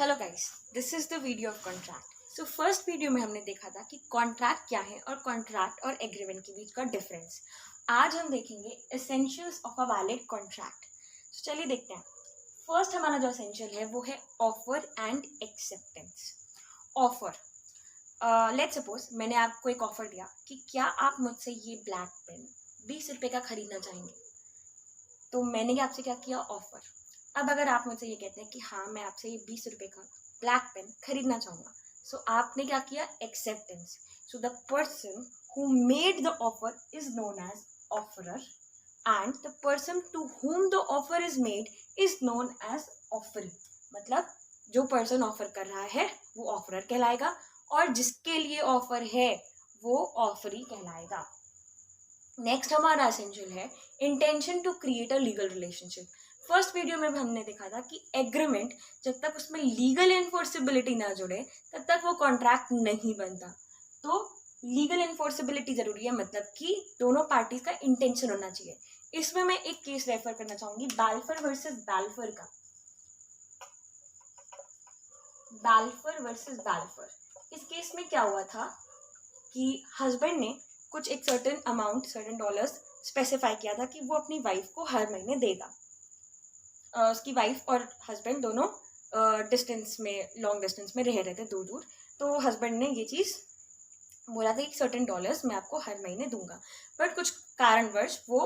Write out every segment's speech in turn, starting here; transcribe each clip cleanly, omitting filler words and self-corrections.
Hello guys, this is the video of contract. So first video में हमने देखा था कि कॉन्ट्रैक्ट क्या है और कॉन्ट्रैक्ट और एग्रीमेंट के बीच का डिफरेंस। आज हम देखेंगे essentials of a valid contract. तो चलिए देखते हैं। फर्स्ट हमारा जो एसेंशियल है वो है offer and acceptance. Offer, let's suppose मैंने आपको एक ऑफर दिया कि क्या आप मुझसे ये ब्लैक पेन 20 रुपए का खरीदना चाहेंगे। तो मैंने आपसे क्या किया, ऑफर। अब अगर आप मुझसे ये कहते हैं कि हाँ मैं आपसे ये 20 रुपए का ब्लैक पेन खरीदना चाहूंगा, सो आपने क्या किया, acceptance. So the person who made the offer is known as offeror and the person to whom the offer is made is known as offeree. मतलब जो पर्सन ऑफर कर रहा है वो ऑफरर कहलाएगा और जिसके लिए ऑफर है वो ऑफरी कहलाएगा। नेक्स्ट हमारा एसेंशियल है intention to create a legal relationship. First video में भी हमने देखा था कि एग्रीमेंट जब तक उसमें लीगल एनफोर्सिबिलिटी ना जुड़े तब तक वो कॉन्ट्रैक्ट नहीं बनता। तो लीगल एनफोर्सिबिलिटी जरूरी है, मतलब कि दोनों पार्टीज का इंटेंशन होना चाहिए। इसमें मैं एक केस रेफर करना चाहूंगी, बाल्फर वर्सेस बाल्फर का। बाल्फर वर्सेस बाल्फर, इस केस में क्या हुआ था कि हस्बैंड ने कुछ एक certain amount, certain dollars specify किया था कि वो अपनी वाइफ को हर महीने देगा। उसकी वाइफ और हस्बैंड दोनों डिस्टेंस में, लॉन्ग डिस्टेंस में रह रहे थे, दूर दूर। तो हस्बैंड ने ये चीज़ बोला था कि सर्टेन डॉलर्स मैं आपको हर महीने दूंगा, बट कुछ कारणवश वो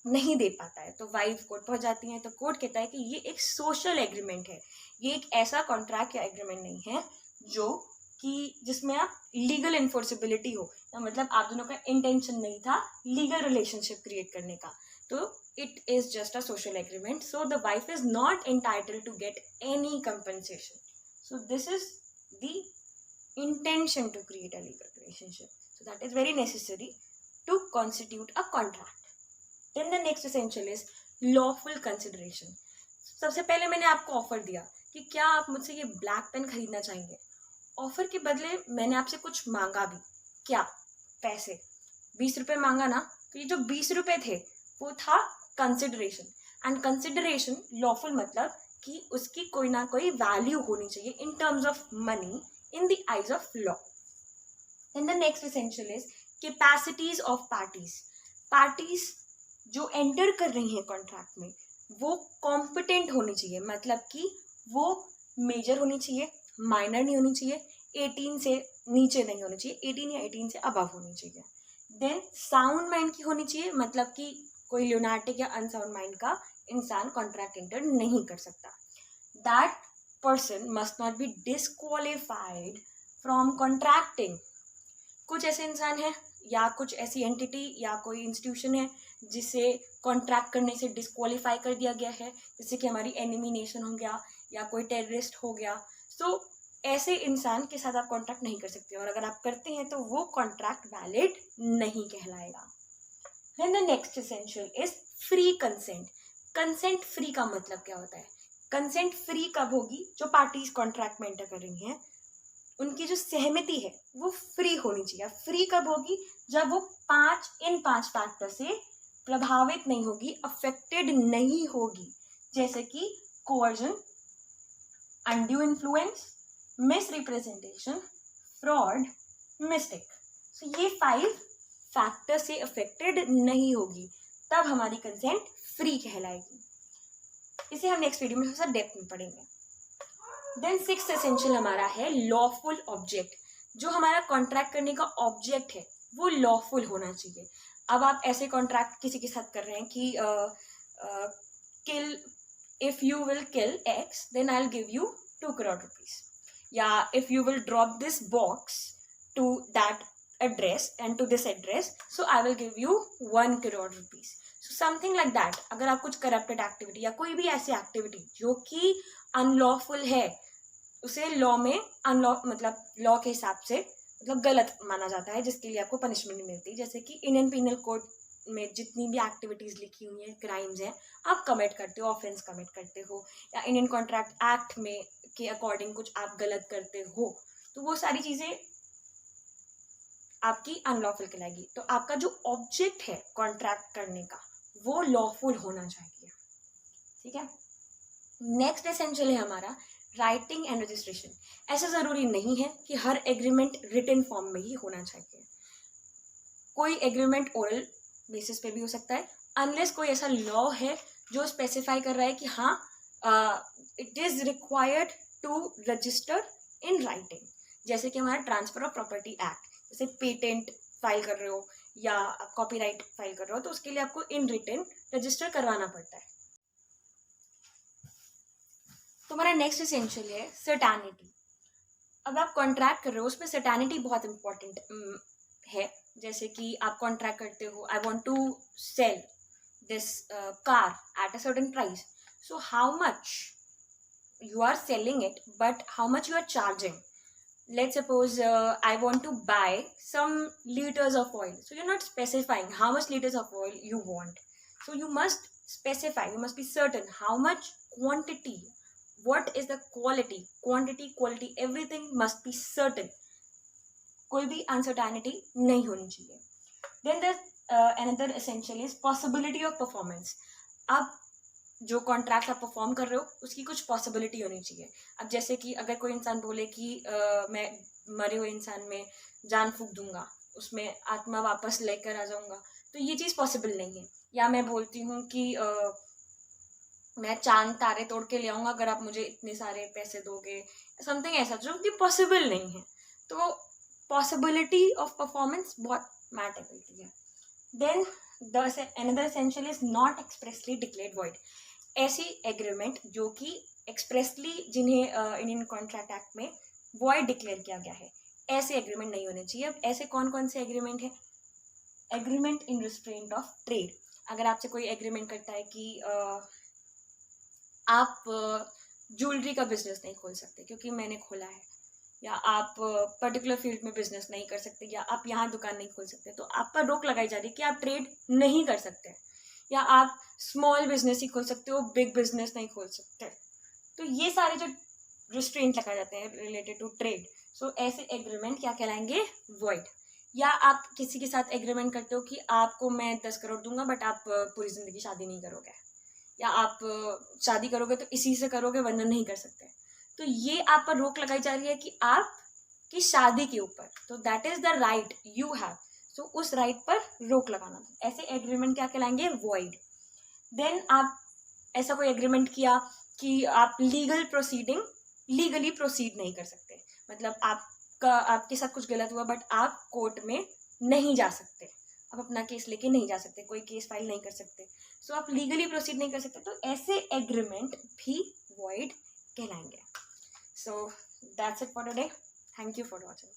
नहीं दे पाता है। तो वाइफ कोर्ट पहुंच जाती है। तो कोर्ट कहता है कि ये एक सोशल एग्रीमेंट है, ये एक ऐसा कॉन्ट्रैक्ट या एग्रीमेंट नहीं है जो कि जिसमें आप लीगल इन्फोर्सिबिलिटी हो, या मतलब आप दोनों का इंटेंशन नहीं था लीगल रिलेशनशिप क्रिएट करने का। तो it is just a social agreement, so the wife is not entitled to get any compensation. So this is the intention to create a legal relationship, so that is very necessary to constitute a contract. Then the next essential is lawful consideration. सबसे पहले मैंने आपको offer दिया कि क्या आप मुझसे ये ब्लैक पेन खरीदना चाहेंगे। ऑफर के बदले मैंने आपसे कुछ मांगा भी, क्या, पैसे। 20 रुपए मांगा ना, तो ये जो 20 रुपए थे वो था कंसिडरेशन। एंड कंसिडरेशन लॉफुल, मतलब कि उसकी कोई ना कोई वैल्यू होनी चाहिए in terms of money in the eyes of law. Then the next essential is capacities of parties. Parties जो एंटर कर रही हैं कॉन्ट्रैक्ट में वो कॉम्पिटेंट होनी चाहिए, मतलब कि वो मेजर होनी चाहिए, माइनर नहीं होनी चाहिए, 18 से नीचे नहीं होनी चाहिए, 18 या 18 से अबव होनी चाहिए। देन साउंड माइंड की होनी चाहिए, मतलब कि कोई ल्यूनाटिक या अनसाउंड माइंड का इंसान कॉन्ट्रैक्ट एंटर नहीं कर सकता। That person must not be disqualified from contracting. कुछ ऐसे इंसान है या कुछ ऐसी एंटिटी या कोई इंस्टीट्यूशन है जिसे कॉन्ट्रैक्ट करने से डिस्क्वालीफाई कर दिया गया है, जैसे कि हमारी एनिमी नेशन हो गया या कोई टेररिस्ट हो गया। तो ऐसे इंसान के साथ आप कॉन्ट्रैक्ट नहीं कर सकते, और अगर आप करते हैं तो वो कॉन्ट्रैक्ट वैलिड नहीं कहलाएगा। Then the next essential is free consent. Consent free का मतलब क्या होता है? कंसेंट फ्री कब होगी? जो पार्टीज कॉन्ट्रैक्ट में एंटर कर रही हैं उनकी जो सहमति है वो फ्री होनी चाहिए। फ्री कब होगी? जब वो 5 फैक्टर से प्रभावित नहीं होगी, अफेक्टेड नहीं होगी, जैसे कि coercion, undue influence, misrepresentation, fraud, mistake. So ये 5 फैक्टर से अफेक्टेड नहीं होगी, तब हमारी कंसेंट फ्री कहलाएगी। इसे हम नेक्स्ट वीडियो में थोड़ा सा डेप्थ में पढ़ेंगे। देन सिक्स्थ एसेंशियल हमारा है लॉफुल ऑब्जेक्ट। जो हमारा कॉन्ट्रैक्ट करने का ऑब्जेक्ट है वो लॉफुल होना चाहिए। अब आप ऐसे कॉन्ट्रैक्ट किसी के साथ कर रहे हैं कि kill, if you will kill X then I will give you 2 crore rupees, या if you will drop this box to that address and to this address so I will give you 1 crore rupees. Something like that. अगर आप कुछ corrupted activity या कोई भी ऐसी activity जो कि अनलॉफुल है उसे लॉ में अनलॉ, मतलब लॉ के हिसाब से मतलब गलत माना जाता है, जिसके लिए आपको पनिशमेंट नहीं मिलती। जैसे कि इंडियन पीनल कोड में जितनी भी एक्टिविटीज लिखी हुई हैं, क्राइम्स हैं, आप कमिट करते हो, ऑफेंस कमिट करते हो, या इंडियन कॉन्ट्रैक्ट एक्ट में के अकॉर्डिंग कुछ आप गलत करते हो, तो वो सारी चीजें आपकी अनलॉफुल कहलाएगी। तो आपका जो ऑब्जेक्ट है कॉन्ट्रैक्ट करने का वो लॉफुल होना चाहिए, ठीक है। नेक्स्ट एसेंशियल है हमारा राइटिंग एंड रजिस्ट्रेशन, ऐसा ज़रूरी नहीं है कि हर एग्रीमेंट रिटन फॉर्म में ही होना चाहिए. कोई एग्रीमेंट ओरल बेसिस पे भी हो सकता है, अनलेस कोई ऐसा लॉ है जो स्पेसिफाई कर रहा है कि हाँ it is required to register in writing. जैसे कि हमारा ट्रांसफर ऑफ प्रॉपर्टी एक्ट, जैसे पेटेंट फाइल कर रहे हो या कॉपीराइट फाइल कर रहे हो, तो उसके लिए आपको इन रिटन रजिस्टर करवाना पड़ता है. तुम्हारा नेक्स्ट एसेंशियल है सर्टेनिटी. अब आप कॉन्ट्रैक्ट कर रहे हो, उसमें सर्टेनिटी बहुत इंपॉर्टेंट है. जैसे कि आप कॉन्ट्रैक्ट करते हो, I want to sell this car at a certain price. So how much you are selling it, but how much you are charging. Let's suppose I want to buy some liters of oil, so you're not specifying how much liters of oil you want. So you must specify, you must be certain how much quantity, what is the quality, quality, everything must be certain. कोई भी uncertainty नहीं होनी चाहिए. Then the another essential is possibility of performance. आप जो contract आप perform कर रहे हो उसकी कुछ पॉसिबिलिटी होनी चाहिए. अब जैसे कि अगर कोई इंसान बोले कि मैं मरे हुए इंसान में जान फूंक दूंगा, उसमें आत्मा वापस लेकर आ जाऊंगा, तो ये चीज़ पॉसिबल नहीं है. या मैं बोलती हूँ कि मैं चांद तारे तोड़ के ले आऊँगा अगर आप मुझे इतने सारे पैसे दोगे, समथिंग ऐसा जो कि पॉसिबल नहीं है. तो पॉसिबिलिटी ऑफ परफॉर्मेंस बहुत मैटर करती है. Then another essential is not expressly declared void. ऐसी एग्रीमेंट जो कि एक्सप्रेसली जिन्हें इंडियन कॉन्ट्रैक्ट एक्ट में वॉइड डिक्लेयर किया गया है, ऐसे एग्रीमेंट नहीं होने चाहिए. अब ऐसे कौन कौन से एग्रीमेंट है? Agreement in restraint of trade. अगर आपसे कोई एग्रीमेंट करता है कि आप ज्वेलरी का बिजनेस नहीं खोल सकते क्योंकि मैंने खोला है, या आप पर्टिकुलर फील्ड में बिजनेस नहीं कर सकते, या आप यहाँ दुकान नहीं खोल सकते, तो आप पर रोक लगाई जा रही है कि आप ट्रेड नहीं कर सकते. या आप स्मॉल बिजनेस ही खोल सकते हो, बिग बिजनेस नहीं खोल सकते. तो ये सारे जो रिस्ट्रेंट लगाए जाते हैं रिलेटेड टू ट्रेड, सो ऐसे एग्रीमेंट क्या कहलाएंगे? वॉइड. या आप किसी के साथ एग्रीमेंट करते हो कि आपको मैं 10 करोड़ दूंगा बट आप पूरी जिंदगी शादी नहीं करोगे, या आप शादी करोगे तो इसी से करोगे वरना नहीं कर सकते. तो ये आप पर रोक लगाई जा रही है कि आप की शादी के ऊपर, तो that is the right you have. So उस राइट पर रोक लगाना, ऐसे एग्रीमेंट क्या कहलाएंगे? वॉइड. देन आप ऐसा कोई एग्रीमेंट किया कि आप लीगली प्रोसीड नहीं कर सकते, मतलब आपके साथ कुछ गलत हुआ बट आप कोर्ट में नहीं जा सकते, आप अपना केस लेके नहीं जा सकते, कोई केस फाइल नहीं कर सकते, सो आप लीगली प्रोसीड नहीं कर सकते, तो ऐसे एग्रीमेंट भी वॉइड कहलाएंगे. So that's it for today. Thank you for watching.